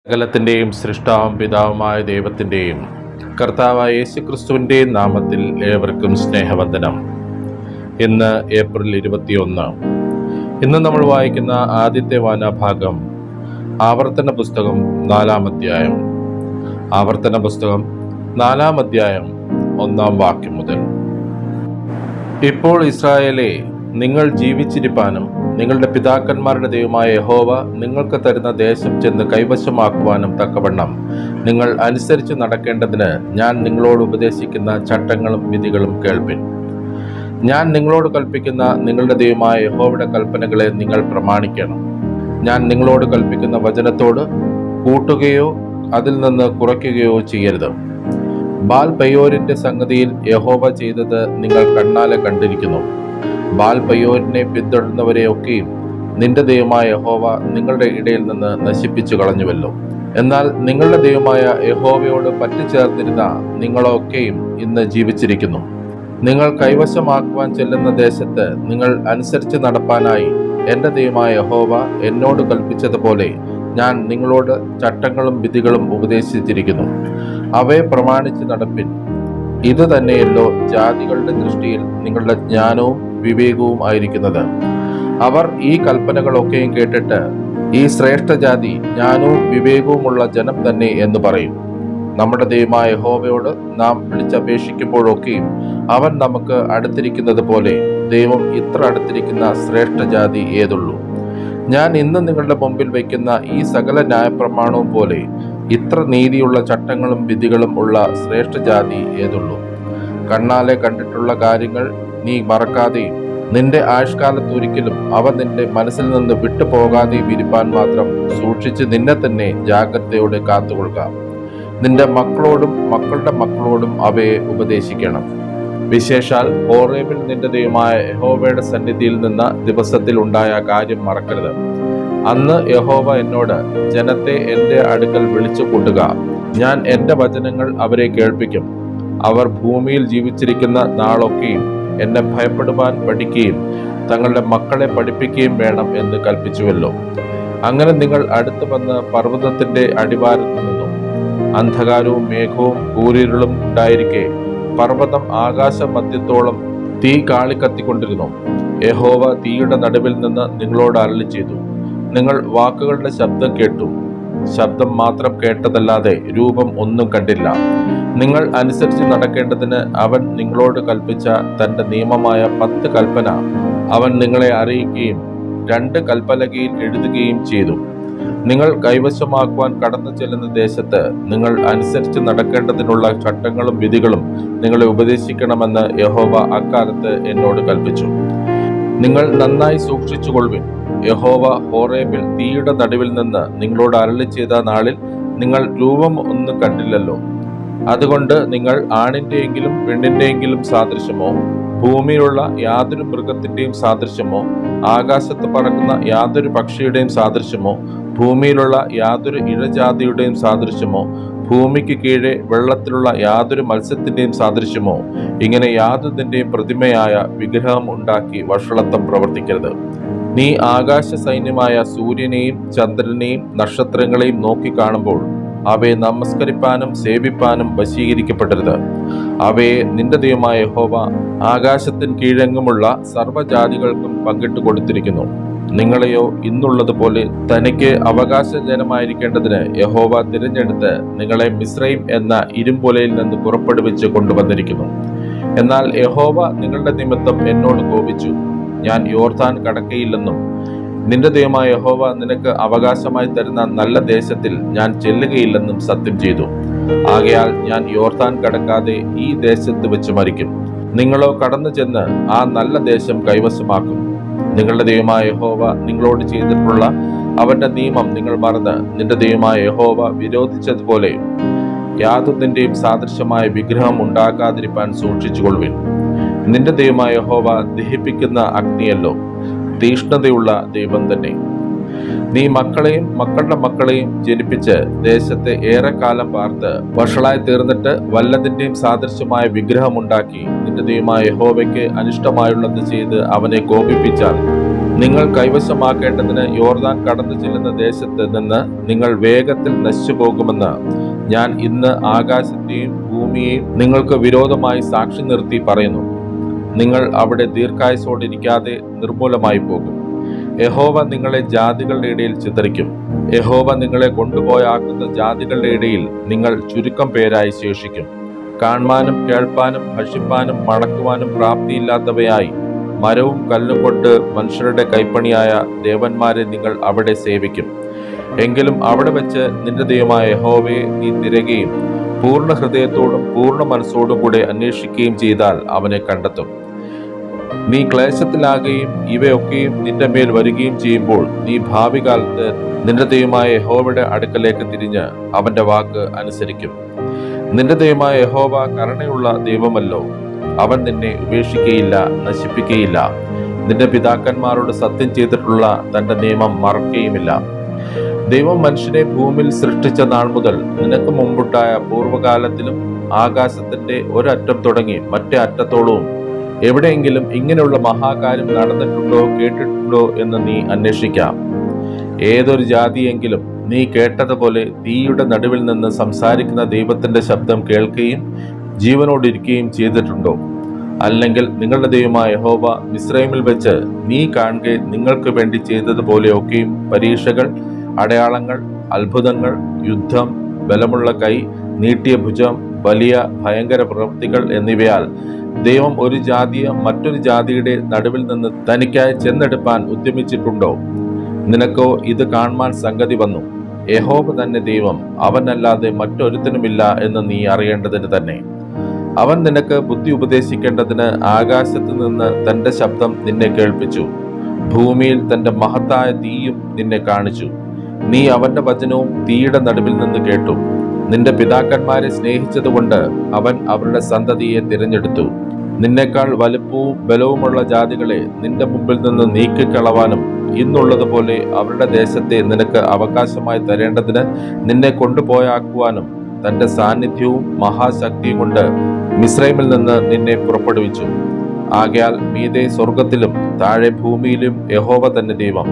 സകലത്തിൻ്റെയും സൃഷ്ടാവും പിതാവുമായ ദൈവത്തിൻ്റെയും കർത്താവായ യേശുക്രിസ്തുവിൻ്റെയും നാമത്തിൽ ഏവർക്കും സ്നേഹവന്ദനം. ഇന്ന് ഏപ്രിൽ 21. ഇന്ന് നമ്മൾ വായിക്കുന്ന ആദ്യത്തെ വായനാഭാഗം ആവർത്തന പുസ്തകം 4-ാം അധ്യായം. ആവർത്തന പുസ്തകം 4-ാം അധ്യായം 1-ാം വാക്യം മുതൽ. ഇപ്പോൾ ഇസ്രായേലേ, നിങ്ങൾ ജീവിച്ചിരിപ്പാനും നിങ്ങളുടെ പിതാക്കന്മാരുടെ ദൈവമായ യഹോവ നിങ്ങൾക്ക് തരുന്ന ദേശം ചെന്ന് കൈവശമാക്കുവാനും തക്കവണ്ണം നിങ്ങൾ അനുസരിച്ച് നടക്കേണ്ടതിന് ഞാൻ നിങ്ങളോട് ഉപദേശിക്കുന്ന ചട്ടങ്ങളും വിധികളും കേൾപ്പിൻ. ഞാൻ നിങ്ങളോട് കൽപ്പിക്കുന്ന നിങ്ങളുടെ ദൈവമായ യഹോവയുടെ കൽപ്പനകളെ നിങ്ങൾ പ്രമാണിക്കണം. ഞാൻ നിങ്ങളോട് കൽപ്പിക്കുന്ന വചനത്തോട് കൂട്ടുകയോ അതിൽ നിന്ന് കുറയ്ക്കുകയോ ചെയ്യരുത്. ബാൽ പെയോരിന്റെ സംഗതിയിൽ യഹോവ ചെയ്തത് നിങ്ങൾ കണ്ണാലെ കണ്ടിരിക്കുന്നു. ബാൽ പെയോരിനെ പിന്തുടരുന്നവരെയൊക്കെയും നിന്റെ ദൈവമായ യഹോവ നിങ്ങളുടെ ഇടയിൽ നിന്ന് നശിപ്പിച്ചു കളഞ്ഞുവല്ലോ. എന്നാൽ നിങ്ങളുടെ ദൈവമായ യഹോവയോട് പറ്റിച്ചേർന്നിരുന്ന നിങ്ങളൊക്കെയും ഇന്ന് ജീവിച്ചിരിക്കുന്നു. നിങ്ങൾ കൈവശമാക്കുവാൻ ചെല്ലുന്ന ദേശത്ത് നിങ്ങൾ അനുസരിച്ച് നടപ്പാനായി എൻ്റെ ദൈവമായ യഹോവ എന്നോട് കൽപ്പിച്ചതുപോലെ ഞാൻ നിങ്ങളോട് ചട്ടങ്ങളും വിധികളും ഉപദേശിച്ചിരിക്കുന്നു. അവയെ പ്രമാണിച്ച് നടപ്പിൻ. ഇത് തന്നെയല്ലോ ജാതികളുടെ ദൃഷ്ടിയിൽ നിങ്ങളുടെ ജ്ഞാനവും വിവേകവും ആയിരിക്കുന്നത്. അവർ ഈ കൽപ്പനകളൊക്കെയും കേട്ടിട്ട് ഈ ശ്രേഷ്ഠജാതി ജ്ഞാനവും വിവേകവുമുള്ള ജനം തന്നെ എന്ന് പറയും. നമ്മുടെ ദൈവമായ യഹോവയോട് നാം വിളിച്ചപേക്ഷിക്കുമ്പോഴൊക്കെയും അവൻ നമുക്ക് അടുത്തിരിക്കുന്നത് പോലെ ദൈവം ഇത്ര അടുത്തിരിക്കുന്ന ശ്രേഷ്ഠജാതി ഏതുള്ളൂ? ഞാൻ ഇന്ന് നിങ്ങളുടെ മുമ്പിൽ വയ്ക്കുന്ന ഈ സകല ന്യായപ്രമാണവും പോലെ ഇത്ര നീതിയുള്ള ചട്ടങ്ങളും വിധികളും ഉള്ള ശ്രേഷ്ഠജാതി ഏതുള്ളൂ? കണ്ണാലെ കണ്ടിട്ടുള്ള കാര്യങ്ങൾ നീ മറക്കാതെയും നിന്റെ ആയുഷ്കാലത്തൊരിക്കലും അവ നിന്റെ മനസ്സിൽ നിന്ന് വിട്ടുപോകാതെയും ഇരിപ്പാൻ മാത്രം സൂക്ഷിച്ച് നിന്നെ തന്നെ ജാഗ്രതയോടെ കാത്തുകൊള്ളുക. നിന്റെ മക്കളോടും മക്കളുടെ മക്കളോടും അവയെ ഉപദേശിക്കണം. വിശേഷാൽ ഹോറേബിൽ നിന്റെ ദൈവമായ യഹോവയുടെ സന്നിധിയിൽ നിന്ന ദിവസത്തിൽ ഉണ്ടായ കാര്യം മറക്കരുത്. അന്ന് യഹോവ എന്നോട്, ജനത്തെ എൻ്റെ അടുക്കൽ വിളിച്ചു കൂട്ടുക, ഞാൻ എൻ്റെ വചനങ്ങൾ അവരെ കേൾപ്പിക്കും. അവർ ഭൂമിയിൽ ജീവിച്ചിരിക്കുന്ന നാളൊക്കെയും എന്നെ ഭയപ്പെടുവാൻ പഠിക്കുകയും തങ്ങളുടെ മക്കളെ പഠിപ്പിക്കുകയും വേണം എന്ന് കൽപ്പിച്ചുവല്ലോ. അങ്ങനെ നിങ്ങൾ അടുത്ത് വന്ന് പർവ്വതത്തിന്റെ അടിവാരത്ത് നിന്നു. അന്ധകാരവും മേഘവും കൂരിരുളും ഉണ്ടായിരിക്കെ പർവ്വതം ആകാശ മധ്യത്തോളം തീ കാളിക്കത്തിക്കൊണ്ടിരുന്നു. യഹോവ തീയുടെ നടുവിൽ നിന്ന് നിങ്ങളോട് അരുളി ചെയ്തു. നിങ്ങൾ വാക്കുകളുടെ ശബ്ദം കേട്ടു. ശബ്ദം മാത്രം കേട്ടതല്ലാതെ രൂപം ഒന്നും കണ്ടില്ല. നിങ്ങൾ അനുസരിച്ച് നടക്കേണ്ടതിന് അവൻ നിങ്ങളോട് കൽപ്പിച്ച തന്റെ നിയമമായ 10 കൽപ്പന അവൻ നിങ്ങളെ അറിയിക്കുകയും 2 കൽപ്പലകയിൽ എഴുതുകയും ചെയ്തു. നിങ്ങൾ കൈവശമാക്കുവാൻ കടന്നു ചെല്ലുന്ന ദേശത്ത് നിങ്ങൾ അനുസരിച്ച് നടക്കേണ്ടതിനുള്ള ചട്ടങ്ങളും വിധികളും നിങ്ങളെ ഉപദേശിക്കണമെന്ന് യഹോവ അക്കാലത്ത് എന്നോട് കൽപ്പിച്ചു. നിങ്ങൾ നന്നായി സൂക്ഷിച്ചുകൊള്ളുവിൻ. യഹോവ ഹോറേബിൽ തീയുടെ നടുവിൽ നിന്ന് നിങ്ങളോട് അരുളി ചെയ്ത നാളിൽ നിങ്ങൾ രൂപം ഒന്നും കണ്ടില്ലല്ലോ. അതുകൊണ്ട് നിങ്ങൾ ആണിന്റെയെങ്കിലും പെണ്ണിന്റെയെങ്കിലും സാദൃശ്യമോ, ഭൂമിയിലുള്ള യാതൊരു മൃഗത്തിന്റെയും സാദൃശ്യമോ, ആകാശത്ത് പറക്കുന്ന യാതൊരു പക്ഷിയുടെയും സാദൃശ്യമോ, ഭൂമിയിലുള്ള യാതൊരു ഇഴജാതിയുടെയും സാദൃശ്യമോ, ഭൂമിക്ക് കീഴെ വെള്ളത്തിലുള്ള യാതൊരു മത്സ്യത്തിന്റെയും സാദൃശ്യമോ, ഇങ്ങനെ യാതൊന്നിന്റെയും പ്രതിമയായ വിഗ്രഹം ഉണ്ടാക്കി വഷളത്വം പ്രവർത്തിക്കരുത്. നീ ആകാശ സൈന്യമായ സൂര്യനെയും ചന്ദ്രനെയും നക്ഷത്രങ്ങളെയും നോക്കി കാണുമ്പോൾ അവയെ നമസ്കരിപ്പാനും സേവിപ്പാനും വശീകരിക്കപ്പെടരുത്. അവയെ നിന്റെ ദൈവമായ യഹോവ ആകാശത്തിന് കീഴെങ്ങുമുള്ള സർവ്വജാതികൾക്കും പങ്കിട്ട് കൊടുത്തിരിക്കുന്നു. നിങ്ങളെയോ ഇന്നുള്ളതുപോലെ തനിക്ക് അവകാശജനമായിരിക്കേണ്ടതിന് യഹോവ തിരഞ്ഞെടുത്ത് നിങ്ങളെ മിസ്രയീം എന്ന ഇരുമ്പൊലയിൽ നിന്ന് പുറപ്പെടുവിച്ച് കൊണ്ടുവന്നിരിക്കുന്നു. എന്നാൽ യഹോവ നിങ്ങളുടെ നിമിത്തം എന്നോട് കോപിച്ചു. ഞാൻ യോർദാൻ കടക്കയില്ലെന്നും നിന്റെ ദൈവമായ യഹോവ നിനക്ക് അവകാശമായി തരുന്ന നല്ല ദേശത്തിൽ ഞാൻ ചെല്ലുകയില്ലെന്നും സത്യം ചെയ്തു. ആകയാൽ ഞാൻ യോർദാൻ കടക്കാതെ ഈ ദേശത്ത് വെച്ച് മരിക്കും. നിങ്ങളോ കടന്നു ചെന്ന് ആ നല്ല ദേശം കൈവശമാക്കും. നിങ്ങളുടെ ദൈവമായ യഹോവ നിങ്ങളോട് ചെയ്തിട്ടുള്ള അവന്റെ നിയമം നിങ്ങൾ മറന്ന് നിന്റെ ദൈവമായ യഹോവ വിരോധിച്ചതുപോലെ യാതൊന്നിന്റെയും സാദൃശ്യമായ വിഗ്രഹം ഉണ്ടാക്കാതിരിപ്പാൻ സൂക്ഷിച്ചുകൊള്ളുവിൻ. നിന്റെ ദൈവമായ യഹോവ ദഹിപ്പിക്കുന്ന അഗ്നിയല്ലോ, തീഷ്ണതയുള്ള ദൈവം തന്നെ. നീ മക്കളെയും മക്കളുടെ മക്കളെയും ജനിപ്പിച്ച് ദേശത്തെ ഏറെക്കാലം പാർത്ത് വഷളായി തീർന്നിട്ട് വല്ലതിന്റെയും സാദൃശ്യമായ വിഗ്രഹമുണ്ടാക്കി നിന്റെ ദൈവമായ യഹോവയ്ക്ക് അനിഷ്ടമായുള്ളത് ചെയ്ത് അവനെ കോപിപ്പിച്ചാൽ നിങ്ങൾ കൈവശമാക്കേണ്ടതിന് യോർദാൻ കടന്നു ചെല്ലുന്ന ദേശത്ത് നിന്ന് നിങ്ങൾ വേഗത്തിൽ നശിച്ചു പോകുമെന്ന് ഞാൻ ഇന്ന് ആകാശത്തെയും ഭൂമിയെയും നിങ്ങൾക്ക് വിരോധമായി സാക്ഷി നിർത്തി പറയുന്നു. നിങ്ങൾ അവിടെ ദീർഘായുസ്സോടിരിക്കാതെ നിർമൂലമായി പോകും. യഹോവ നിങ്ങളെ ജാതികളുടെ ഇടയിൽ ചിതറിക്കും. യഹോവ നിങ്ങളെ കൊണ്ടുപോയാക്കുന്ന ജാതികളുടെ ഇടയിൽ നിങ്ങൾ ചുരുക്കം പേരായി ശേഷിക്കും. കാണുവാനും കേൾപ്പാനും ഭക്ഷിപ്പാനും മണക്കുവാനും പ്രാപ്തിയില്ലാത്തവയായി മരവും കല്ലും കൊണ്ട് മനുഷ്യരുടെ കൈപ്പണിയായ ദേവന്മാരെ നിങ്ങൾ അവിടെ സേവിക്കും. എങ്കിലും അവിടെ വെച്ച് നിന്റെ ദൈവമായ യഹോവയെ നീ തിരയുകയും പൂർണ്ണ ഹൃദയത്തോടും പൂർണ്ണ മനസ്സോടും കൂടെ അന്വേഷിക്കുകയും ചെയ്താൽ അവനെ കണ്ടെത്തും. നീ ക്ലേശത്തിലാകുകയും ഇവയൊക്കെയും നിന്റെ മേൽ വരികയും ചെയ്യുമ്പോൾ നീ ഭാവി കാലത്ത് നിന്റെ ദൈവമായ യഹോവയുടെ അടുക്കലേക്ക് തിരിഞ്ഞ് അവന്റെ വാക്ക് അനുസരിക്കും. നിന്റെ ദൈവമായ യഹോവ കരുണയുള്ള ദൈവമല്ലോ. അവൻ നിന്നെ ഉപേക്ഷിക്കുകയില്ല, നശിപ്പിക്കുകയില്ല. നിന്റെ പിതാക്കന്മാരോട് സത്യം ചെയ്തിട്ടുള്ള തന്റെ നിയമം മറക്കുകയുമില്ല. ദൈവം മനുഷ്യനെ ഭൂമിയിൽ സൃഷ്ടിച്ച നാൾ മുതൽ നിനക്ക് മുമ്പുണ്ടായ പൂർവ്വകാലത്തിലും ആകാശത്തിന്റെ ഒരറ്റം തുടങ്ങി മറ്റേ അറ്റത്തോളവും എവിടെയെങ്കിലും ഇങ്ങനെയുള്ള മഹാകാര്യം നടന്നിട്ടുണ്ടോ കേട്ടിട്ടുണ്ടോ എന്ന് നീ അന്വേഷിക്കാം. ഏതൊരു ജാതിയെങ്കിലും നീ കേട്ടതുപോലെ തീയുടെ നടുവിൽ നിന്ന് സംസാരിക്കുന്ന ദൈവത്തിന്റെ ശബ്ദം കേൾക്കുകയും ജീവനോടിരിക്കുകയും ചെയ്തിട്ടുണ്ടോ? അല്ലെങ്കിൽ നിങ്ങളുടെ ദൈവമായ യഹോവ മിസ്രൈമിൽ വെച്ച് നീ കാണുക നിങ്ങൾക്ക് വേണ്ടി ചെയ്തതുപോലെയൊക്കെയും പരീക്ഷകൾ, അടയാളങ്ങൾ, അത്ഭുതങ്ങൾ, യുദ്ധം, ബലമുള്ള കൈ, നീട്ടിയ ഭുജം, വലിയ ഭയങ്കര പ്രവൃത്തികൾ എന്നിവയാൽ ദൈവം ഒരു ജാതിയെ മറ്റൊരു ജാതിയുടെ നടുവിൽ നിന്ന് തനിക്കായി ചെന്നെടുപ്പാൻ ഉദ്യമിച്ചിട്ടുണ്ടോ? നിനക്കോ ഇത് കാണുവാൻ സംഗതി വന്നു. യഹോവ തന്നെ ദൈവം, അവനല്ലാതെ മറ്റൊരുത്തനുമില്ല എന്ന് നീ അറിയേണ്ടതിന് തന്നെ. അവൻ നിനക്ക് ബുദ്ധി ഉപദേശിക്കേണ്ടതിന് ആകാശത്ത് നിന്ന് തന്റെ ശബ്ദം നിന്നെ കേൾപ്പിച്ചു. ഭൂമിയിൽ തന്റെ മഹത്തായ തീയും നിന്നെ കാണിച്ചു. നീ അവന്റെ വചനവും തീയുടെ നടുവിൽ നിന്ന് കേട്ടു. നിന്റെ പിതാക്കന്മാരെ സ്നേഹിച്ചതുകൊണ്ട് അവൻ അവരുടെ സന്തതിയെ തിരഞ്ഞെടുത്തു. നിന്നേക്കാൾ വലുപ്പവും ബലവുമുള്ള ജാതികളെ നിന്റെ മുമ്പിൽ നിന്ന് നീക്കിക്കളവാനും ഇന്നുള്ളതുപോലെ അവരുടെ ദേശത്തെ നിനക്ക് അവകാശമായി തരേണ്ടതിന് നിന്നെ കൊണ്ടുപോയാക്കുവാനും തന്റെ സാന്നിധ്യവും മഹാശക്തിയും കൊണ്ട് മിസ്രൈമിൽ നിന്ന് നിന്നെ പുറപ്പെടുവിച്ചു. ആകയാൽ മീതെ സ്വർഗത്തിലും താഴെ ഭൂമിയിലും യഹോവ തന്നെ ദൈവം,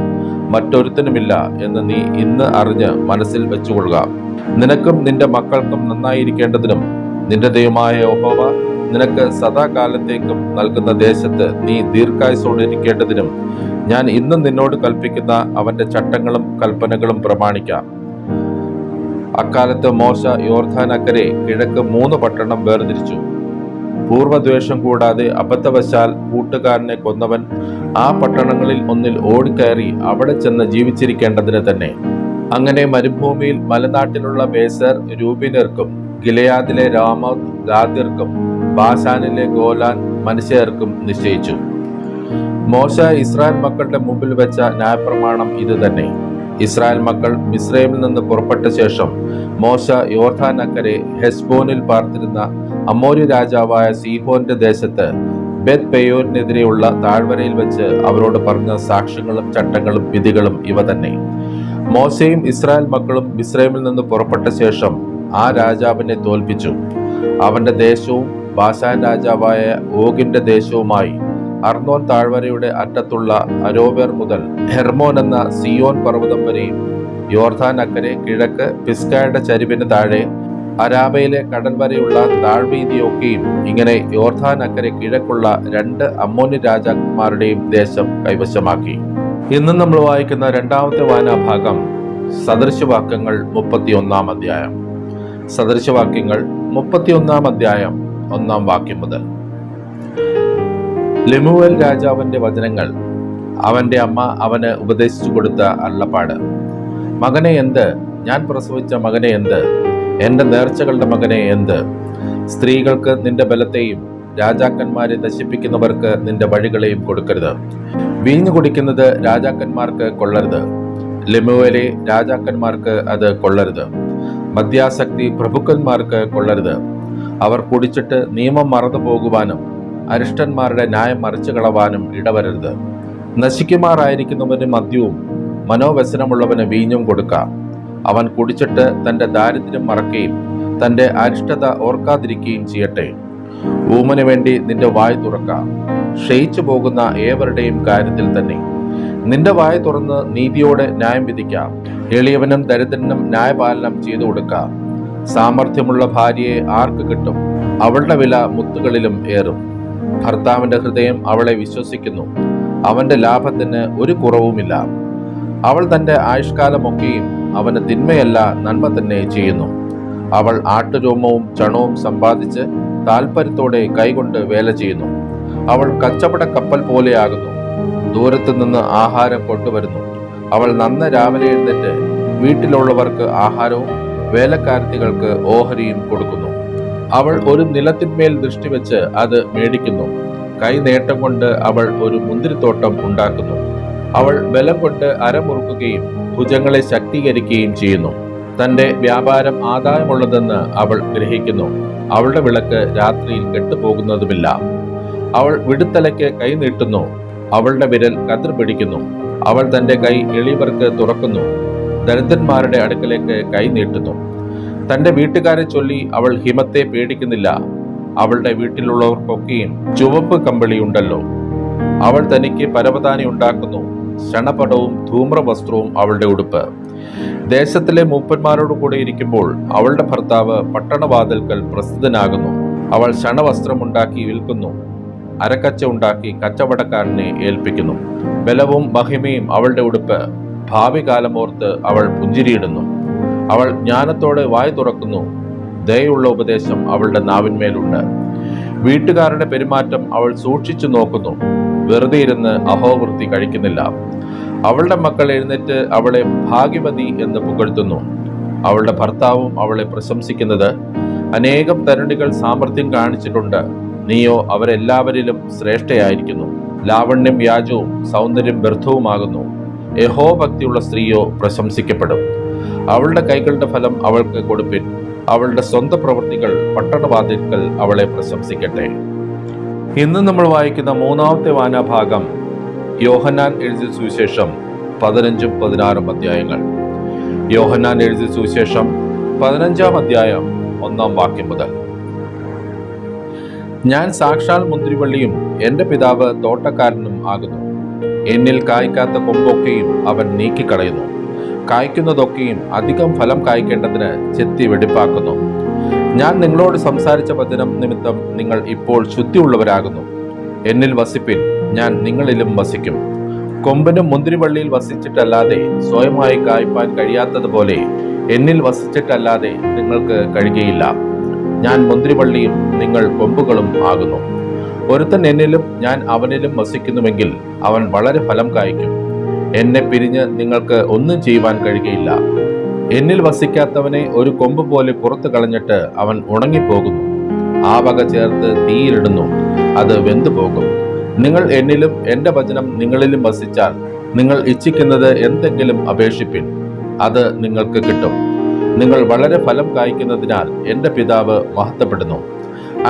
മറ്റൊരുത്തനുമില്ല എന്ന് നീ ഇന്ന് അറിഞ്ഞ് മനസ്സിൽ വെച്ചുകൊള്ളുക. നിനക്കും നിന്റെ മക്കൾക്കും നന്നായിരിക്കേണ്ടതിനും നിന്റെ ദൈവമായ യഹോവ നിനക്ക് സദാകാലത്തേക്കും നൽകുന്ന ദേശത്ത് നീ ദീർഘായുസ്സോടിരിക്കേണ്ടതിനും ഞാൻ ഇന്നും നിന്നോട് കൽപ്പിക്കുന്ന അവന്റെ ചട്ടങ്ങളും കൽപ്പനകളും പ്രമാണിക്കാം. അക്കാലത്ത് മോശ യോർദാനക്കരെ കിഴക്ക് 3 പട്ടണം വേർതിരിച്ചു. പൂർവ്വദ്വേഷം കൂടാതെ അബദ്ധവശാൽ കൂട്ടുകാരനെ കൊന്നവൻ ആ പട്ടണങ്ങളിൽ ഒന്നിൽ ഓടിക്കയറി അവിടെ ചെന്ന് ജീവിച്ചിരിക്കേണ്ടതിന് തന്നെ. അങ്ങനെ മരുഭൂമിയിൽ മലനാട്ടിലുള്ള ബേസർ രൂബീനർക്കും ഗിലെയാദിലെ രാമോത്ത് ഗാദ്യർക്കും ബാശാനിലെ ഗോലാൻ മനശ്ശെയർക്കും നിശ്ചയിച്ചു. മോശ ഇസ്രായേൽ മക്കളുടെ മുമ്പിൽ വെച്ച ന്യായപ്രമാണം ഇത് തന്നെ. ഇസ്രായേൽ മക്കൾ മിസ്രൈമിൽ നിന്ന് പുറപ്പെട്ട ശേഷം മോശ യോർദാനക്കരെ ഹെസ്ബോനിൽ പാർത്തിരുന്ന അമോരി രാജാവായ സീഹോന്റെ ദേശത്ത് ബെത് പെയോരിനെതിരെയുള്ള താഴ്വരയിൽ വെച്ച് അവരോട് പറഞ്ഞ സാക്ഷ്യങ്ങളും ചട്ടങ്ങളും വിധികളും ഇവ തന്നെ. മോശയും ഇസ്രായേൽ മക്കളും മിസ്രൈമിൽ നിന്ന് പുറപ്പെട്ട ശേഷം ആ രാജാവിനെ തോൽപ്പിച്ചു. അവന്റെ ദേശവും ബാശാൻ രാജാവായ ഓഗിന്റെ ദേശവുമായി അർന്നോൻ താഴ്വരയുടെ അറ്റത്തുള്ള അരോവേർ മുതൽ ഹെർമോൻ എന്ന സിയോൻ പർവ്വതം വരെയും യോർദാൻ അക്കരെ കിഴക്ക് പിസ്ഗയുടെ ചരിവിന് താഴെ അരാബയിലെ കടൽ വരെയുള്ള താഴ്വീതിയൊക്കെയും ഇങ്ങനെ യോർദാൻ അക്കരെ കിഴക്കുള്ള 2 അമ്മോന്യ രാജാക്കന്മാരുടെയും ദേശം കൈവശമാക്കി. ഇന്ന് നമ്മൾ വായിക്കുന്ന രണ്ടാമത്തെ വായനാഭാഗം സദൃശവാക്യങ്ങൾ 31-ാം അധ്യായം. സദൃശവാക്യങ്ങൾ 31-ാം അധ്യായം 1-ാം വാക്യം മുതൽ. ലെമുവേൽ രാജാവിന്റെ വചനങ്ങൾ. അവന്റെ അമ്മ അവന് ഉപദേശിച്ചു കൊടുത്ത അരുളപ്പാട്. മകനെ എന്ത്? ഞാൻ പ്രസവിച്ച മകനെ എന്ത്? എന്റെ നേർച്ചകളുടെ മകനെ എന്ത്? സ്ത്രീകൾക്ക് നിന്റെ ബലത്തെയും രാജാക്കന്മാരെ നശിപ്പിക്കുന്നവർക്ക് നിന്റെ വഴികളെയും കൊടുക്കരുത്. വീഞ്ഞു കുടിക്കുന്നത് രാജാക്കന്മാർക്ക് കൊള്ളരുത്. ലെമുവേലെ രാജാക്കന്മാർക്ക് അത് കൊള്ളരുത്. മദ്യാസക്തി പ്രഭുക്കന്മാർക്ക് കൊള്ളരുത്. അവർ കുടിച്ചിട്ട് നിയമം മറന്നു പോകുവാനും അരിഷ്ടന്മാരുടെ ന്യായം മറിച്ചു കളവാനും ഇടവരരുത്. നശിക്കുമാറായിരിക്കുന്നവന് മദ്യവും മനോവ്യസനമുള്ളവന് വീഞ്ഞും കൊടുക്കാം. അവൻ കുടിച്ചിട്ട് തന്റെ ദാരിദ്ര്യം മറക്കുകയും തന്റെ അരിഷ്ടത ഓർക്കാതിരിക്കുകയും ചെയ്യട്ടെ. ഊമന് വേണ്ടി നിന്റെ വായ് തുറക്കാം, ക്ഷയിച്ചു പോകുന്ന ഏവരുടെയും കാര്യത്തിൽ തന്നെ. നിന്റെ വായ തുറന്ന് നീതിയോടെ ന്യായം വിധിക്കാം. എളിയവനും ദരിദ്രനും ന്യായപാലനം ചെയ്തു കൊടുക്കാം. സാമർഥ്യമുള്ള ഭാര്യയെ ആർക്ക് കിട്ടും? അവളുടെ വില മുത്തുകളിലും ഏറും. ഭർത്താവിന്റെ ഹൃദയം അവളെ വിശ്വസിക്കുന്നു, അവന്റെ ലാഭത്തിന് ഒരു കുറവുമില്ല. അവൾ തന്റെ ആയുഷ്കാലമൊക്കെയും അവന് തിന്മയല്ല നന്മ തന്നെ ചെയ്യുന്നു. അവൾ ആട്ടുരോമവും ചണവും സമ്പാദിച്ച് താൽപര്യത്തോടെ കൈകൊണ്ട് വേല ചെയ്യുന്നു. അവൾ കച്ചവട കപ്പൽ പോലെയാകുന്നു, ദൂരത്തു നിന്ന് ആഹാരം കൊണ്ടുവരുന്നു. അവൾ നന്ന രാവിലെ എഴുന്നേറ്റ് വീട്ടിലുള്ളവർക്ക് ആഹാരവും വേലക്കാരത്തികൾക്ക് ഓഹരിയും കൊടുക്കുന്നു. അവൾ ഒരു നിലത്തിന്മേൽ ദൃഷ്ടിവെച്ച് അത് മേടിക്കുന്നു. കൈ നേട്ടം കൊണ്ട് അവൾ ഒരു മുന്തിരിത്തോട്ടം ഉണ്ടാക്കുന്നു. അവൾ ബലം കൊണ്ട് അരമുറുക്കുകയും ഭുജങ്ങളെ ശക്തീകരിക്കുകയും ചെയ്യുന്നു. തന്റെ വ്യാപാരം ആദായമുള്ളതെന്ന് അവൾ ഗ്രഹിക്കുന്നു. അവളുടെ വിളക്ക് രാത്രിയിൽ കെട്ടുപോകുന്നതുമില്ല. അവൾ വിടുത്തലയ്ക്ക് കൈ നീട്ടുന്നു, അവളുടെ വിരൽ കതിർ പിടിക്കുന്നു. അവൾ തന്റെ കൈ എളിയവർക്ക് തുറക്കുന്നു, ദരിദ്രന്മാരുടെ അടുക്കലേക്ക് കൈ നീട്ടുന്നു. തന്റെ വീട്ടുകാരെ ചൊല്ലി അവൾ ഹിമത്തെ പേടിക്കുന്നില്ല. അവളുടെ വീട്ടിലുള്ളവർക്കൊക്കെയും ചുവപ്പ് കമ്പിളി ഉണ്ടല്ലോ. അവൾ തനിക്ക് പരവതാനി ഉണ്ടാക്കുന്നു, ശണപടവും ധൂമ്രവസ്ത്രവും അവളുടെ ഉടുപ്പ്. ദേശത്തിലെ മൂപ്പന്മാരോട് കൂടെ ഇരിക്കുമ്പോൾ അവളുടെ ഭർത്താവ് പട്ടണവാതിൽക്കൽ പ്രസിദ്ധനാകുന്നു. അവൾ ശണവസ്ത്രമുണ്ടാക്കി വിൽക്കുന്നു, അരക്കച്ച ഉണ്ടാക്കി കച്ചവടക്കാരനെ ഏൽപ്പിക്കുന്നു. ബലവും മഹിമയും അവളുടെ ഉടുപ്പ്. ഭാവി കാലമോർത്ത് അവൾ പുഞ്ചിരിയിടുന്നു. അവൾ ജ്ഞാനത്തോടെ വായ് തുറക്കുന്നു, ദയുള്ള ഉപദേശം അവളുടെ നാവിന്മേലുണ്ട്. വീട്ടുകാരുടെ പെരുമാറ്റം അവൾ സൂക്ഷിച്ചു നോക്കുന്നു, വെറുതെ ഇരുന്ന് അഹോവൃത്തി കഴിക്കുന്നില്ല. അവളുടെ മക്കൾ എഴുന്നേറ്റ് അവളെ ഭാഗ്യവതി എന്ന് പുകഴ്ത്തുന്നു. അവളുടെ ഭർത്താവും അവളെ പ്രശംസിക്കുന്നത്, അനേകം തരുണികൾ സാമർഥ്യം കാണിച്ചിട്ടുണ്ട്, നീയോ അവരെല്ലാവരിലും ശ്രേഷ്ഠയായിരിക്കുന്നു. ലാവണ്യം വ്യാജവും സൗന്ദര്യം വ്യർത്ഥവുമാകുന്നു, യഹോഭക്തിയുള്ള സ്ത്രീയോ പ്രശംസിക്കപ്പെടും. അവളുടെ കൈകളുടെ ഫലം അവൾക്ക് കൊടുപ്പിൻ, അവളുടെ സ്വന്തം പ്രവൃത്തികൾ പട്ടണവാതിൽക്കൽ അവളെ പ്രശംസിക്കട്ടെ. ഇന്ന് നമ്മൾ വായിക്കുന്ന മൂന്നാമത്തെ വായനാഭാഗം യോഹന്നാൻ എഴുതിയ സുവിശേഷം 15ഉം 16ഉം അധ്യായങ്ങൾ. യോഹന്നാൻ എഴുതിയ സുവിശേഷം 15-ാം അധ്യായം 1-ാം വാക്യം മുതൽ. ഞാൻ സാക്ഷാൽ മുന്തിരിവള്ളിയും എൻ്റെ പിതാവ് തോട്ടക്കാരനും ആകുന്നു. എന്നിൽ കായ്ക്കാത്ത കൊമ്പൊക്കെയും അവൻ നീക്കിക്കളയുന്നു, കായ്ക്കുന്നതൊക്കെയും അധികം ഫലം കായ്ക്കേണ്ടതിന് ചെത്തി വെടിപ്പാക്കുന്നു. ഞാൻ നിങ്ങളോട് സംസാരിച്ച വചനം നിമിത്തം നിങ്ങൾ ഇപ്പോൾ ശുദ്ധിയുള്ളവരാകുന്നു. എന്നിൽ വസിപ്പിൻ, ഞാൻ നിങ്ങളിലും വസിക്കും. കൊമ്പനും മുന്തിരിവള്ളിയിൽ വസിച്ചിട്ടല്ലാതെ സ്വയമായി കായ്പാൻ കഴിയാത്തതുപോലെ എന്നിൽ വസിച്ചിട്ടല്ലാതെ നിങ്ങൾക്ക് കഴിയുകയില്ല. ഞാൻ മുന്തിരിവള്ളിയും നിങ്ങൾ കൊമ്പുകളും ആകുന്നു. ഒരുത്തൻ എന്നിലും ഞാൻ അവനിലും വസിക്കുന്നുവെങ്കിൽ അവൻ വളരെ ഫലം കായ്ക്കും. എന്നെ പിരിഞ്ഞ് നിങ്ങൾക്ക് ഒന്നും ചെയ്യുവാൻ കഴിയുകയില്ല. എന്നിൽ വസിക്കാത്തവനെ ഒരു കൊമ്പ് പോലെ പുറത്തു കളഞ്ഞിട്ട് അവൻ ഉണങ്ങിപ്പോകുന്നു. ആ വക ചേർത്ത് തീയിലിടുന്നു, അത് വെന്തുപോകും. നിങ്ങൾ എന്നിലും എൻ്റെ വചനം നിങ്ങളിലും വസിച്ചാൽ നിങ്ങൾ ഇച്ഛിക്കുന്നത് എന്തെങ്കിലും അപേക്ഷിപ്പിൻ, അത് നിങ്ങൾക്ക് കിട്ടും. നിങ്ങൾ വളരെ ഫലം കായ്ക്കുന്നതിനാൽ എൻ്റെ പിതാവ് മഹത്വപ്പെടുന്നു.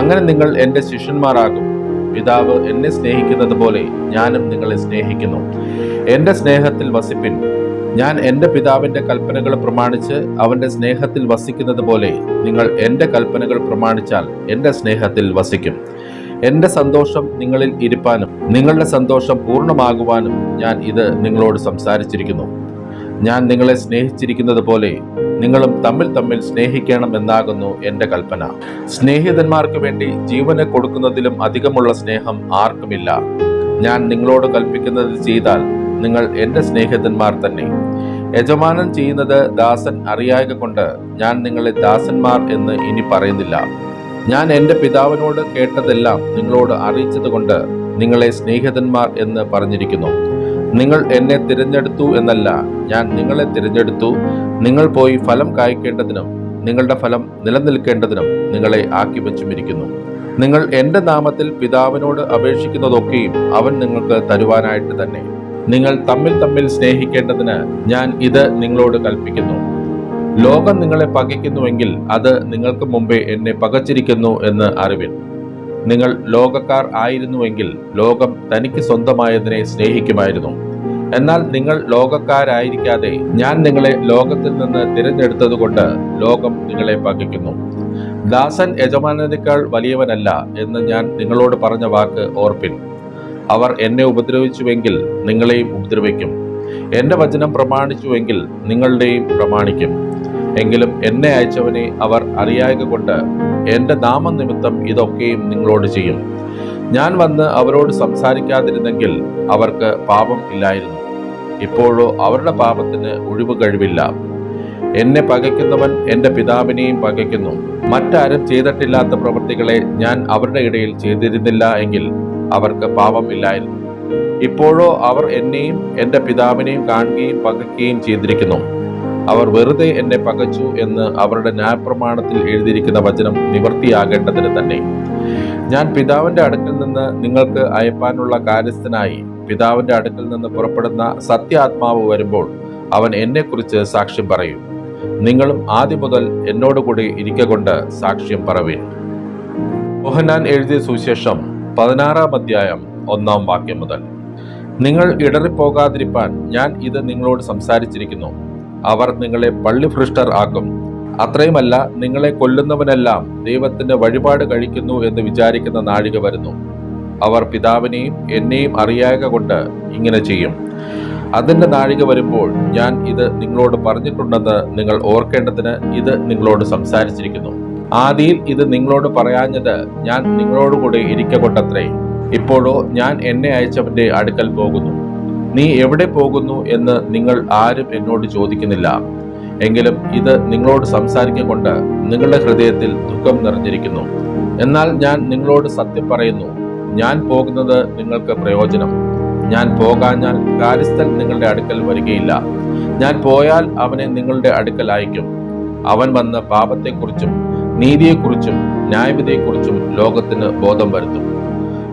അങ്ങനെ നിങ്ങൾ എൻ്റെ ശിഷ്യന്മാരാകും. പിതാവ് എന്നെ സ്നേഹിക്കുന്നത് പോലെ ഞാനും നിങ്ങളെ സ്നേഹിക്കുന്നു. എൻ്റെ സ്നേഹത്തിൽ വസിപ്പിൻ. ഞാൻ എൻ്റെ പിതാവിൻ്റെ കൽപ്പനകൾ പ്രമാണിച്ച് അവൻ്റെ സ്നേഹത്തിൽ വസിക്കുന്നത് പോലെ നിങ്ങൾ എൻ്റെ കൽപ്പനകൾ പ്രമാണിച്ചാൽ എൻ്റെ സ്നേഹത്തിൽ വസിക്കും. എൻ്റെ സന്തോഷം നിങ്ങളിൽ ഇരിപ്പാനും നിങ്ങളുടെ സന്തോഷം പൂർണ്ണമാകുവാനും ഞാൻ ഇത് നിങ്ങളോട് സംസാരിച്ചിരിക്കുന്നു. ഞാൻ നിങ്ങളെ സ്നേഹിച്ചിരിക്കുന്നത് പോലെ നിങ്ങളും തമ്മിൽ തമ്മിൽ സ്നേഹിക്കണം എന്നാകുന്നു എൻ്റെ കൽപ്പന. സ്നേഹിതന്മാർക്ക് വേണ്ടി ജീവനെ കൊടുക്കുന്നതിലും അധികമുള്ള സ്നേഹം ആർക്കുമില്ല. ഞാൻ നിങ്ങളോട് കൽപ്പിക്കുന്നത് ചെയ്താൽ നിങ്ങൾ എൻ്റെ സ്നേഹിതന്മാർ തന്നെ. യജമാനൻ ചെയ്യുന്നത് ദാസൻ അറിയായക കൊണ്ട് ഞാൻ നിങ്ങളെ ദാസന്മാർ എന്ന് ഇനി പറയുന്നില്ല. ഞാൻ എൻ്റെ പിതാവിനോട് കേട്ടതെല്ലാം നിങ്ങളോട് അറിയിച്ചത് കൊണ്ട് നിങ്ങളെ സ്നേഹിതന്മാർ എന്ന് പറഞ്ഞിരിക്കുന്നു. നിങ്ങൾ എന്നെ തിരഞ്ഞെടുത്തു എന്നല്ല, ഞാൻ നിങ്ങളെ തിരഞ്ഞെടുത്തു, നിങ്ങൾ പോയി ഫലം കായ്ക്കേണ്ടതിനും നിങ്ങളുടെ ഫലം നിലനിൽക്കേണ്ടതിനും നിങ്ങളെ ആക്കി വച്ചുമിരിക്കുന്നു. നിങ്ങൾ എൻ്റെ നാമത്തിൽ പിതാവിനോട് അപേക്ഷിക്കുന്നതൊക്കെയും അവൻ നിങ്ങൾക്ക് തരുവാനായിട്ട് തന്നെ. നിങ്ങൾ തമ്മിൽ തമ്മിൽ സ്നേഹിക്കേണ്ടതിന് ഞാൻ ഇത് നിങ്ങളോട് കൽപ്പിക്കുന്നു. ലോകം നിങ്ങളെ പകയ്ക്കുന്നുവെങ്കിൽ അത് നിങ്ങൾക്ക് മുമ്പേ എന്നെ പകച്ചിരിക്കുന്നു എന്ന് അറിവിൻ. നിങ്ങൾ ലോകക്കാർ ആയിരുന്നുവെങ്കിൽ ലോകം തനിക്ക് സ്വന്തമായതിനെ സ്നേഹിക്കുമായിരുന്നു. എന്നാൽ നിങ്ങൾ ലോകക്കാരായിരിക്കാതെ ഞാൻ നിങ്ങളെ ലോകത്തിൽ നിന്ന് തിരഞ്ഞെടുത്തതുകൊണ്ട് ലോകം നിങ്ങളെ പകയ്ക്കുന്നു. ദാസൻ യജമാനനേക്കാൾ വലിയവനല്ല എന്ന് ഞാൻ നിങ്ങളോട് പറഞ്ഞ വാക്ക് ഓർപ്പിൻ. അവർ എന്നെ ഉപദ്രവിച്ചുവെങ്കിൽ നിങ്ങളെയും ഉപദ്രവിക്കും. എൻ്റെ വചനം പ്രമാണിച്ചുവെങ്കിൽ നിങ്ങളുടെയും പ്രമാണിക്കും. എങ്കിലും എന്നെ അയച്ചവനെ അവർ അറിയായക കൊണ്ട് എൻ്റെ നാമനിമിത്തം ഇതൊക്കെയും നിങ്ങളോട് ചെയ്യും. ഞാൻ വന്ന് അവരോട് സംസാരിക്കാതിരുന്നെങ്കിൽ അവർക്ക് പാപം ഇല്ലായിരുന്നു. ഇപ്പോഴോ അവരുടെ പാപത്തിന് ഒഴിവ് കഴിവില്ല. എന്നെ പകയ്ക്കുന്നവൻ എൻ്റെ പിതാവിനെയും പകയ്ക്കുന്നു. മറ്റാരും ചെയ്തിട്ടില്ലാത്ത പ്രവൃത്തികളെ ഞാൻ അവരുടെ ഇടയിൽ ചെയ്തിരുന്നില്ല എങ്കിൽ അവർക്ക് പാപം ഇല്ലായിരുന്നു. ഇപ്പോഴോ അവർ എന്നെയും എൻ്റെ പിതാവിനെയും കാണുകയും പകയ്ക്കുകയും ചെയ്തിരിക്കുന്നു. അവർ വെറുതെ എന്നെ പകച്ചു എന്ന് അവരുടെ ന്യായപ്രമാണത്തിൽ എഴുതിയിരിക്കുന്ന വചനം നിവൃത്തിയാകേണ്ടതിന് തന്നെ. ഞാൻ പിതാവിൻ്റെ അടുക്കൽ നിന്ന് നിങ്ങൾക്ക് അയപ്പാനുള്ള കാര്യസ്ഥനായി പിതാവിൻ്റെ അടുക്കൽ നിന്ന് പുറപ്പെടുന്ന സത്യാത്മാവ് വരുമ്പോൾ അവൻ എന്നെക്കുറിച്ച് സാക്ഷ്യം പറയും. നിങ്ങളും ആദ്യം മുതൽ എന്നോടുകൂടി ഇരിക്കൊണ്ട് സാക്ഷ്യം പറവീൻ. യോഹന്നാൻ എഴുതിയ സുവിശേഷം 16-ാം അധ്യായം 1-ാം വാക്യം മുതൽ. നിങ്ങൾ ഇടറിപ്പോകാതിരിപ്പാൻ ഞാൻ ഇത് നിങ്ങളോട് സംസാരിച്ചിരിക്കുന്നു. അവർ നിങ്ങളെ പള്ളിഭ്രഷ്ടർ ആക്കും. അത്രയുമല്ല, നിങ്ങളെ കൊല്ലുന്നവനെല്ലാം ദൈവത്തിന്റെ വഴിപാട് കഴിക്കുന്നു എന്ന് വിചാരിക്കുന്ന നാഴിക വരുന്നു. അവർ പിതാവിനെയും എന്നെയും അറിയായക കൊണ്ട് ഇങ്ങനെ ചെയ്യും. അതിന്റെ നാഴിക വരുമ്പോൾ ഞാൻ ഇത് നിങ്ങളോട് പറഞ്ഞിട്ടുണ്ടെന്ന് നിങ്ങൾ ഓർക്കേണ്ടതിന് ഇത് നിങ്ങളോട് സംസാരിച്ചിരിക്കുന്നു. ആദിയിൽ ഇത് നിങ്ങളോട് പറയാഞ്ഞത് ഞാൻ നിങ്ങളോടുകൂടെ ഇരിക്കകൊണ്ടത്രേ. ഇപ്പോഴോ ഞാൻ എന്നെ അയച്ചവന്റെ അടുക്കൽ പോകുന്നു. നീ എവിടെ പോകുന്നു എന്ന് നിങ്ങൾ ആരും എന്നോട് ചോദിക്കുന്നില്ല. എങ്കിലും ഇത് നിങ്ങളോട് സംസാരിക്കൊണ്ട് നിങ്ങളുടെ ഹൃദയത്തിൽ ദുഃഖം നിറഞ്ഞിരിക്കുന്നു. എന്നാൽ ഞാൻ നിങ്ങളോട് സത്യം പറയുന്നു, ഞാൻ പോകുന്നത് നിങ്ങൾക്ക് പ്രയോജനം. ഞാൻ പോകാഞ്ഞാൽ കാര്യസ്ഥൻ നിങ്ങളുടെ അടുക്കൽ വരികയില്ല. ഞാൻ പോയാൽ അവനെ നിങ്ങളുടെ അടുക്കൽ അയക്കും. അവൻ വന്ന് പാപത്തെക്കുറിച്ചും നീതിയെക്കുറിച്ചും ന്യായവിധിയെക്കുറിച്ചും ലോകത്തിന് ബോധം വരുത്തും.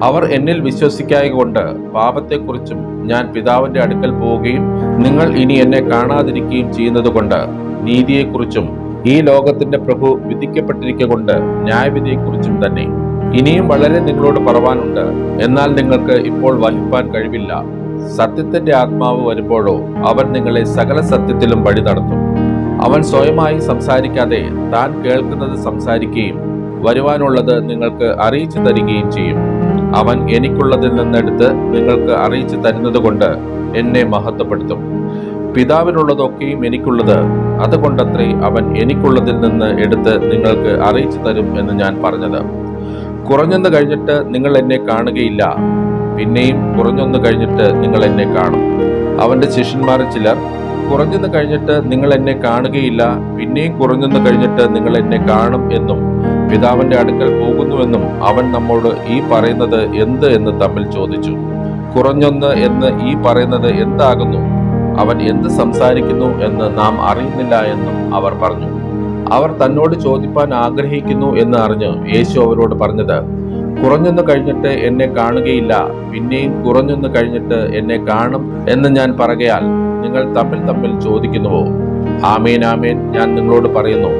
അവർ എന്നിൽ വിശ്വസിക്കായ കൊണ്ട് പാപത്തെക്കുറിച്ചും ഞാൻ പിതാവിന്റെ അടുക്കൽ പോവുകയും നിങ്ങൾ ഇനി എന്നെ കാണാതിരിക്കുകയും ചെയ്യുന്നത് കൊണ്ട് നീതിയെക്കുറിച്ചും ഈ ലോകത്തിന്റെ പ്രഭു വിധിക്കപ്പെട്ടിരിക്കൊണ്ട് ന്യായവിധിയെക്കുറിച്ചും തന്നെ. ഇനിയും വളരെ നിങ്ങളോട് പറവാനുണ്ട്, എന്നാൽ നിങ്ങൾക്ക് ഇപ്പോൾ വഹിപ്പാൻ കഴിവില്ല. സത്യത്തിന്റെ ആത്മാവ് വരുമ്പോഴോ അവൻ നിങ്ങളെ സകല സത്യത്തിലും വഴി നടത്തും. അവൻ സ്വയമായി സംസാരിക്കാതെ താൻ കേൾക്കുന്നത് സംസാരിക്കുകയും വരുവാനുള്ളത് നിങ്ങൾക്ക് അറിയിച്ചു തരികയും ചെയ്യും. അവൻ എനിക്കുള്ളതിൽ നിന്നെടുത്ത് നിങ്ങൾക്ക് അറിയിച്ചു തരുന്നത് കൊണ്ട് എന്നെ മഹത്വപ്പെടുത്തും. പിതാവിനുള്ളതൊക്കെയും എനിക്കുള്ളത്, അതുകൊണ്ടത്രേ അവൻ എനിക്കുള്ളതിൽ നിന്ന് എടുത്ത് നിങ്ങൾക്ക് അറിയിച്ചു തരും എന്ന് ഞാൻ പറഞ്ഞത്. കുറഞ്ഞൊന്ന് കഴിഞ്ഞിട്ട് നിങ്ങൾ എന്നെ കാണുകയില്ല, പിന്നെയും കുറഞ്ഞൊന്ന് കഴിഞ്ഞിട്ട് നിങ്ങൾ എന്നെ കാണും. അവന്റെ ശിഷ്യന്മാരിൽ ചിലർ, കുറഞ്ഞൊന്ന് കഴിഞ്ഞിട്ട് നിങ്ങൾ എന്നെ കാണുകയില്ല, പിന്നെയും കുറഞ്ഞൊന്ന് കഴിഞ്ഞിട്ട് നിങ്ങൾ എന്നെ കാണും എന്നും പിതാവിന്റെ അടുക്കൽ പോകുന്നുവെന്നും അവൻ നമ്മോട് ഈ പറയുന്നത് എന്ത് എന്ന് തമ്മിൽ ചോദിച്ചു. കുറഞ്ഞൊന്ന് എന്ന് ഈ പറയുന്നത് എന്താകുന്നു? അവൻ എന്ത് സംസാരിക്കുന്നു എന്ന് നാം അറിയുന്നില്ല എന്നും അവർ പറഞ്ഞു. അവർ തന്നോട് ചോദിപ്പാൻ ആഗ്രഹിക്കുന്നു എന്ന് അറിഞ്ഞ് യേശു അവരോട് പറഞ്ഞത്, കുറഞ്ഞൊന്ന് കഴിഞ്ഞിട്ട് എന്നെ കാണുകയില്ല, പിന്നെയും കുറഞ്ഞൊന്ന് കഴിഞ്ഞിട്ട് എന്നെ കാണും എന്ന് ഞാൻ പറകയാൽ നിങ്ങൾ തമ്മിൽ തമ്മിൽ ചോദിക്കുന്നുവോ? ആമേൻ ആമേൻ, ഞാൻ നിങ്ങളോട് പറയുന്നു,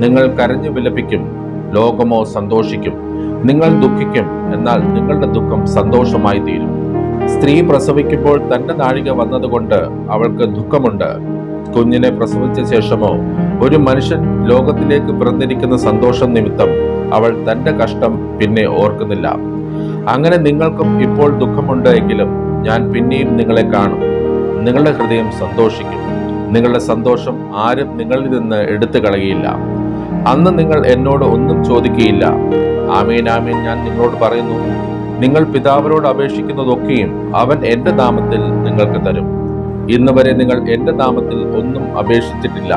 നിങ്ങൾ കരഞ്ഞു വിലപിക്കും, ലോകമോ സന്തോഷിക്കും. നിങ്ങൾ ദുഃഖിക്കും, എന്നാൽ നിങ്ങളുടെ ദുഃഖം സന്തോഷമായി തീരും. സ്ത്രീ പ്രസവിക്കുമ്പോൾ തന്റെ നാഴിക വന്നതുകൊണ്ട് അവൾക്ക് ദുഃഖമുണ്ട്. കുഞ്ഞിനെ പ്രസവിച്ച ശേഷമോ ഒരു മനുഷ്യൻ ലോകത്തിലേക്ക് പിറന്നിരിക്കുന്ന സന്തോഷം നിമിത്തം അവൾ തന്റെ കഷ്ടം പിന്നെ ഓർക്കുന്നില്ല. അങ്ങനെ നിങ്ങൾക്കും ഇപ്പോൾ ദുഃഖമുണ്ട് എങ്കിലും ഞാൻ പിന്നെയും നിങ്ങളെ കാണും. നിങ്ങളുടെ ഹൃദയം സന്തോഷിക്കും. നിങ്ങളുടെ സന്തോഷം ആരും നിങ്ങളിൽ നിന്ന് എടുത്തു കളയുകയില്ല. അന്ന് നിങ്ങൾ എന്നോട് ഒന്നും ചോദിക്കുകയില്ല. ആമേൻ ആമേൻ, ഞാൻ നിങ്ങളോട് പറയുന്നു, നിങ്ങൾ പിതാവിനോട് അപേക്ഷിക്കുന്നതൊക്കെയും അവൻ എൻ്റെ നാമത്തിൽ നിങ്ങൾക്ക് തരും. ഇന്ന് വരെ നിങ്ങൾ എൻ്റെ നാമത്തിൽ ഒന്നും അപേക്ഷിച്ചിട്ടില്ല.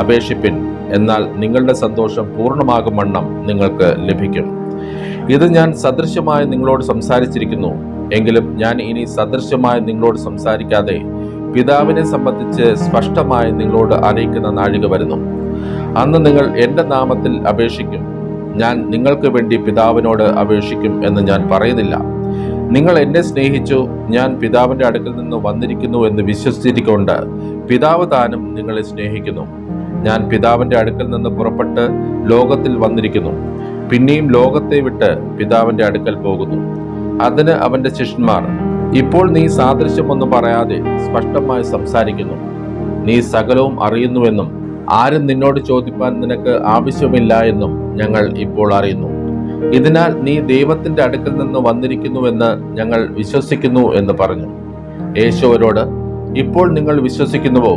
അപേക്ഷിപ്പിൻ, എന്നാൽ നിങ്ങളുടെ സന്തോഷം പൂർണ്ണമാകും വണ്ണം നിങ്ങൾക്ക് ലഭിക്കും. ഇത് ഞാൻ സദൃശ്യമായി നിങ്ങളോട് സംസാരിച്ചിരിക്കുന്നു. എങ്കിലും ഞാൻ ഇനി സദൃശ്യമായി നിങ്ങളോട് സംസാരിക്കാതെ പിതാവിനെ സംബന്ധിച്ച് സ്പഷ്ടമായി നിങ്ങളോട് അറിയിക്കുന്ന നാഴിക വരുന്നു. അന്ന് നിങ്ങൾ എൻ്റെ നാമത്തിൽ അപേക്ഷിക്കും. ഞാൻ നിങ്ങൾക്ക് വേണ്ടി പിതാവിനോട് അപേക്ഷിക്കും എന്ന് ഞാൻ പറയുന്നില്ല. നിങ്ങൾ എന്നെ സ്നേഹിച്ചു, ഞാൻ പിതാവിന്റെ അടുക്കൽ നിന്ന് വന്നിരിക്കുന്നു എന്ന് വിശ്വസിച്ചിരിക്കൊണ്ട് പിതാവ് താനും നിങ്ങളെ സ്നേഹിക്കുന്നു. ഞാൻ പിതാവിന്റെ അടുക്കൽ നിന്ന് പുറപ്പെട്ട് ലോകത്തിൽ വന്നിരിക്കുന്നു. പിന്നെയും ലോകത്തെ വിട്ട് പിതാവിന്റെ അടുക്കൽ പോകുന്നു. അതിന് അവന്റെ ശിഷ്യന്മാർ, ഇപ്പോൾ നീ സാദൃശ്യമൊന്നും പറയാതെ സ്പഷ്ടമായി സംസാരിക്കുന്നു. നീ സകലവും അറിയുന്നുവെന്നും ആരും നിന്നോട് ചോദിപ്പാൻ നിനക്ക് ആവശ്യമില്ല എന്നും ഞങ്ങൾ ഇപ്പോൾ അറിയുന്നു. ഇതിനാൽ നീ ദൈവത്തിന്റെ അടുക്കൽ നിന്ന് വന്നിരിക്കുന്നുവെന്ന് ഞങ്ങൾ വിശ്വസിക്കുന്നു എന്ന് പറഞ്ഞു. യേശു അവരോട്, ഇപ്പോൾ നിങ്ങൾ വിശ്വസിക്കുന്നുവോ?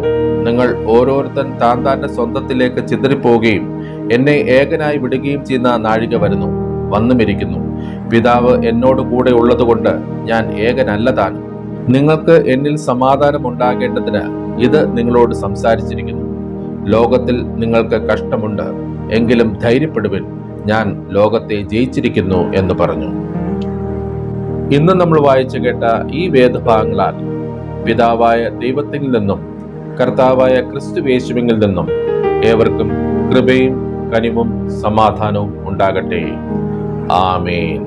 നിങ്ങൾ ഓരോരുത്തൻ താന്താന്റെ സ്വന്തത്തിലേക്ക് ചിതറിപ്പോവുകയും എന്നെ ഏകനായി വിടുകയും ചെയ്യുന്ന നാഴിക വരുന്നു, വന്നുമിരിക്കുന്നു. പിതാവ് എന്നോട് കൂടെ ഉള്ളതുകൊണ്ട് ഞാൻ ഏകനല്ല താനും. നിങ്ങൾക്ക് എന്നിൽ സമാധാനം ഉണ്ടാകേണ്ടതിന് ഇത് നിങ്ങളോട് സംസാരിച്ചിരിക്കുന്നു. ലോകത്തിൽ നിങ്ങൾക്ക് കഷ്ടമുണ്ട്, എങ്കിലും ധൈര്യപ്പെടുവിൻ, ഞാൻ ലോകത്തെ ജയിച്ചിരിക്കുന്നു എന്ന് പറഞ്ഞു. ഇന്ന് നമ്മൾ വായിച്ചു കേട്ട ഈ വേദഭാഗങ്ങളാൽ പിതാവായ ദൈവത്തിൽ നിന്നും കർത്താവായ ക്രിസ്തുയേശുവിൽ നിന്നും ഏവർക്കും കൃപയും കനിവും സമാധാനവും ഉണ്ടാകട്ടെ. ആമേൻ.